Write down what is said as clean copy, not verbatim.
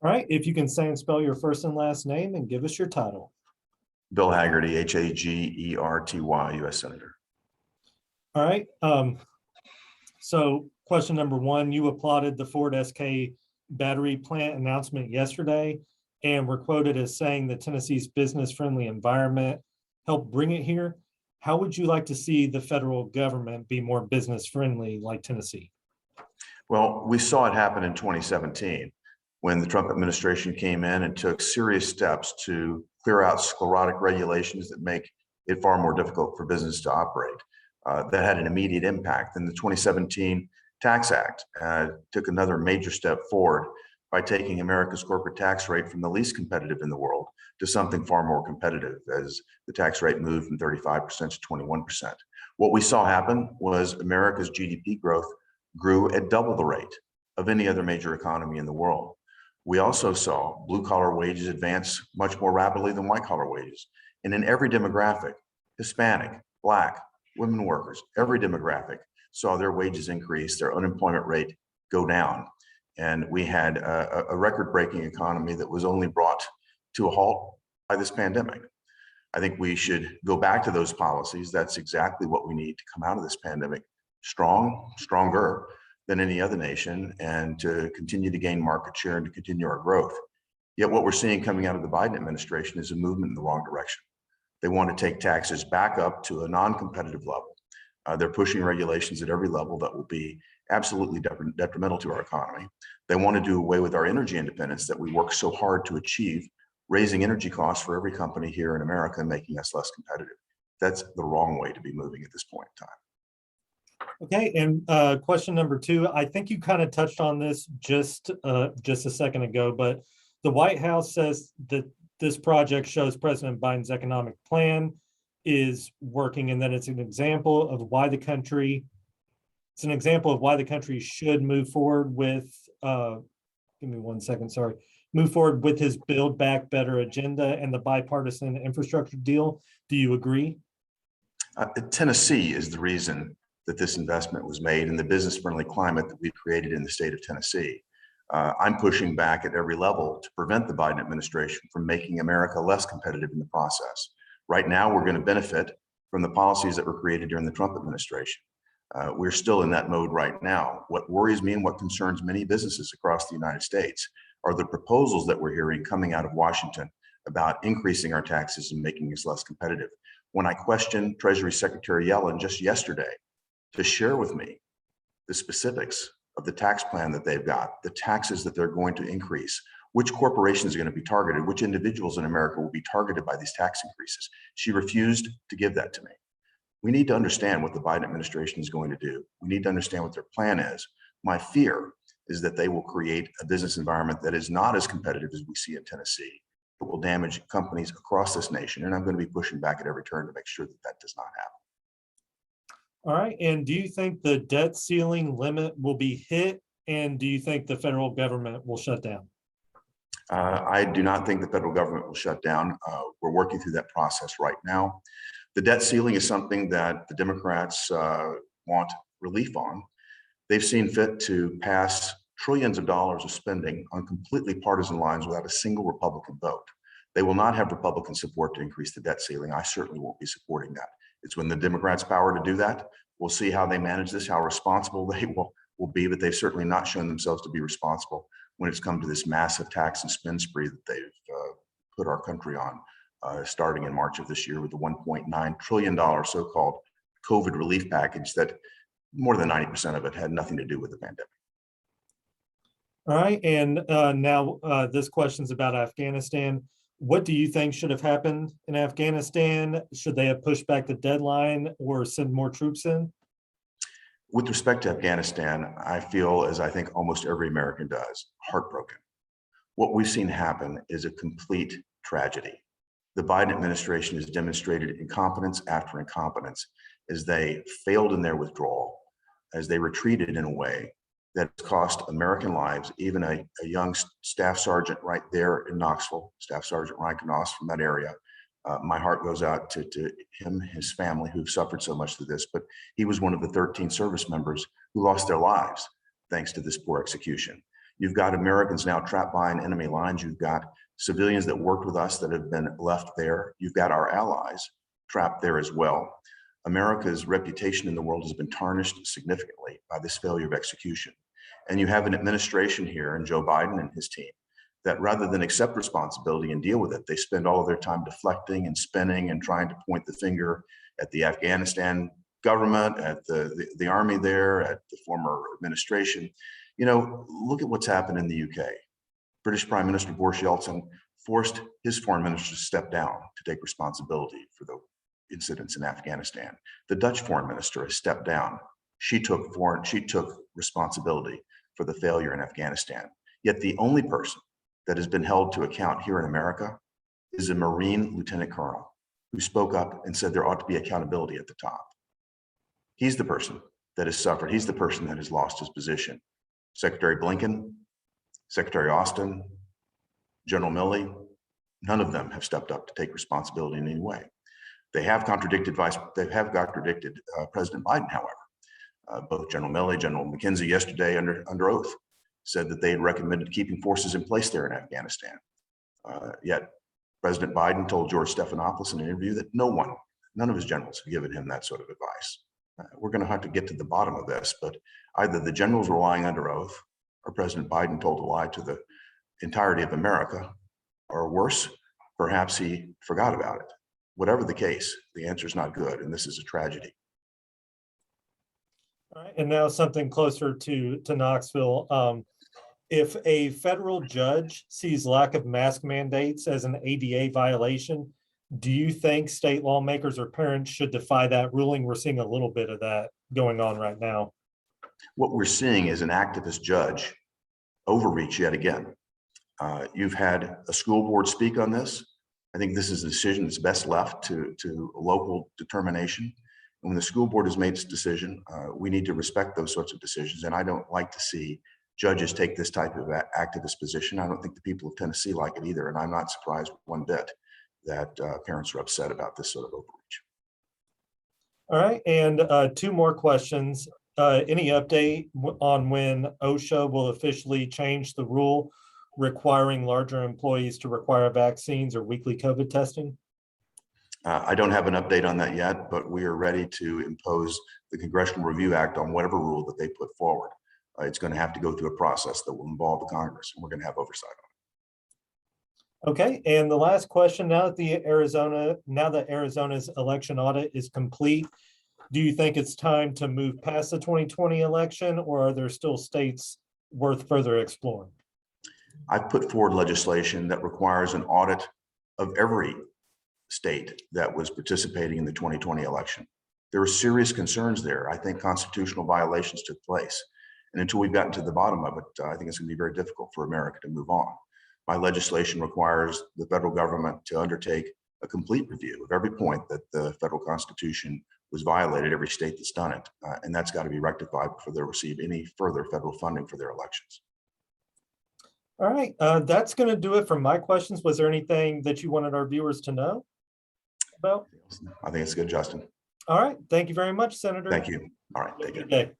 All right, if you can say and spell your first and last name and give us your title. Bill Haggerty, Haggerty, U.S. Senator. All right. So question number one, you applauded the Ford SK battery plant announcement yesterday and were quoted as saying that Tennessee's business-friendly environment helped bring it here. How would you like to see the federal government be more business-friendly like Tennessee? Well, we saw it happen in 2017 when the Trump administration came in and took serious steps to clear out sclerotic regulations that make it far more difficult for business to operate. That had an immediate impact. And the 2017 Tax Act took another major step forward by taking America's corporate tax rate from the least competitive in the world to something far more competitive, as the tax rate moved from 35% to 21%. What we saw happen was America's GDP growth grew at double the rate of any other major economy in the world. We also saw blue-collar wages advance much more rapidly than white-collar wages. And in every demographic, Hispanic, Black, women workers, every demographic saw their wages increase, their unemployment rate go down. And we had a record-breaking economy that was only brought to a halt by this pandemic. I think we should go back to those policies. That's exactly what we need to come out of this pandemic stronger than any other nation, and to continue to gain market share and to continue our growth. Yet what we're seeing coming out of the Biden administration is a movement in the wrong direction. They want to take taxes back up to a non-competitive level. They're pushing regulations at every level that will be absolutely detrimental to our economy. They want to do away with our energy independence that we work so hard to achieve, raising energy costs for every company here in America and making us less competitive. That's the wrong way to be moving at this point in time. Okay, and question number two, I think you kind of touched on this just a second ago, but the White House says that this project shows President Biden's economic plan is working, and that it's an example of why the country should move forward with give me 1 second, sorry, move forward with his Build Back Better agenda and the bipartisan infrastructure deal. Do you agree? Tennessee is the reason that this investment was made, and the business-friendly climate that we've created in the state of Tennessee. I'm pushing back at every level to prevent the Biden administration from making America less competitive in the process. Right now, we're going to benefit from the policies that were created during the Trump administration. We're still in that mode right now. What worries me and what concerns many businesses across the United States are the proposals that we're hearing coming out of Washington about increasing our taxes and making us less competitive. When I questioned Treasury Secretary Yellen just yesterday to share with me the specifics of the tax plan that they've got, the taxes that they're going to increase, which corporations are going to be targeted, which individuals in America will be targeted by these tax increases, she refused to give that to me. We need to understand what the Biden administration is going to do. We need to understand what their plan is. My fear is that they will create a business environment that is not as competitive as we see in Tennessee. It will damage companies across this nation, and I'm going to be pushing back at every turn to make sure that that does not happen. All right, and do you think the debt ceiling limit will be hit? And do you think the federal government will shut down? I do not think the federal government will shut down. We're working through that process right now. The debt ceiling is something that the Democrats want relief on. They've seen fit to pass trillions of dollars of spending on completely partisan lines without a single Republican vote. They will not have Republican support to increase the debt ceiling. I certainly won't be supporting that. It's when the Democrats' power to do that. We'll see how they manage this, how responsible they will be, but they've certainly not shown themselves to be responsible when it's come to this massive tax and spend spree that they've put our country on, starting in March of this year with the $1.9 trillion so-called COVID relief package that more than 90% of it had nothing to do with the pandemic. All right, and now this question's about Afghanistan. What do you think should have happened in Afghanistan? Should they have pushed back the deadline or send more troops in? With respect to Afghanistan, I feel, as I think almost every American does, heartbroken. What we've seen happen is a complete tragedy. The Biden administration has demonstrated incompetence after incompetence as they failed in their withdrawal, as they retreated in a way that cost American lives. Even a young staff sergeant right there in Knoxville, Staff Sergeant Ryan Knoss from that area. My heart goes out to him, his family, who've suffered so much through this, but he was one of the 13 service members who lost their lives thanks to this poor execution. You've got Americans now trapped behind enemy lines. You've got civilians that worked with us that have been left there. You've got our allies trapped there as well. America's reputation in the world has been tarnished significantly by this failure of execution. And you have an administration here, and Joe Biden and his team, that rather than accept responsibility and deal with it, they spend all of their time deflecting and spinning and trying to point the finger at the Afghanistan government, at the army there, at the former administration. You know, look at what's happened in the UK. British Prime Minister Boris Yeltsin forced his foreign minister to step down to take responsibility for the incidents in Afghanistan. The Dutch foreign minister has stepped down. She took responsibility for the failure in Afghanistan. Yet the only person that has been held to account here in America is a Marine lieutenant colonel who spoke up and said there ought to be accountability at the top. He's the person that has suffered. He's the person that has lost his position. Secretary Blinken, Secretary Austin, General Milley, none of them have stepped up to take responsibility in any way. They have contradicted President Biden, however. Both General Milley, General McKenzie yesterday under oath said that they had recommended keeping forces in place there in Afghanistan. Yet President Biden told George Stephanopoulos in an interview that none of his generals have given him that sort of advice. We're going to have to get to the bottom of this, but either the generals were lying under oath or President Biden told a lie to the entirety of America, or worse, perhaps he forgot about it. Whatever the case, the answer is not good, and this is a tragedy. All right, and now something closer to Knoxville. If a federal judge sees lack of mask mandates as an ADA violation, do you think state lawmakers or parents should defy that ruling? We're seeing a little bit of that going on right now. What we're seeing is an activist judge overreach yet again. You've had a school board speak on this. I think this is a decision that's best left to local determination. And when the school board has made its decision, we need to respect those sorts of decisions. And I don't like to see judges take this type of activist position. I don't think the people of Tennessee like it either. And I'm not surprised one bit that parents are upset about this sort of overreach. All right, and two more questions. Any update on when OSHA will officially change the rule requiring larger employees to require vaccines or weekly COVID testing? I don't have an update on that yet, but we are ready to impose the Congressional Review Act on whatever rule that they put forward. It's going to have to go through a process that will involve the Congress, and we're going to have oversight on it. Okay, and the last question, now that Arizona's election audit is complete, do you think it's time to move past the 2020 election, or are there still states worth further exploring? I've put forward legislation that requires an audit of every state that was participating in the 2020 election. There are serious concerns there. I think constitutional violations took place. And until we've gotten to the bottom of it, I think it's going to be very difficult for America to move on. My legislation requires the federal government to undertake a complete review of every point that the federal Constitution was violated, every state that's done it. And that's got to be rectified before they receive any further federal funding for their elections. All right, that's going to do it for my questions. Was there anything that you wanted our viewers to know about? I think it's good, Justin. All right, thank you very much, Senator. Thank you. All right, take care. Good day.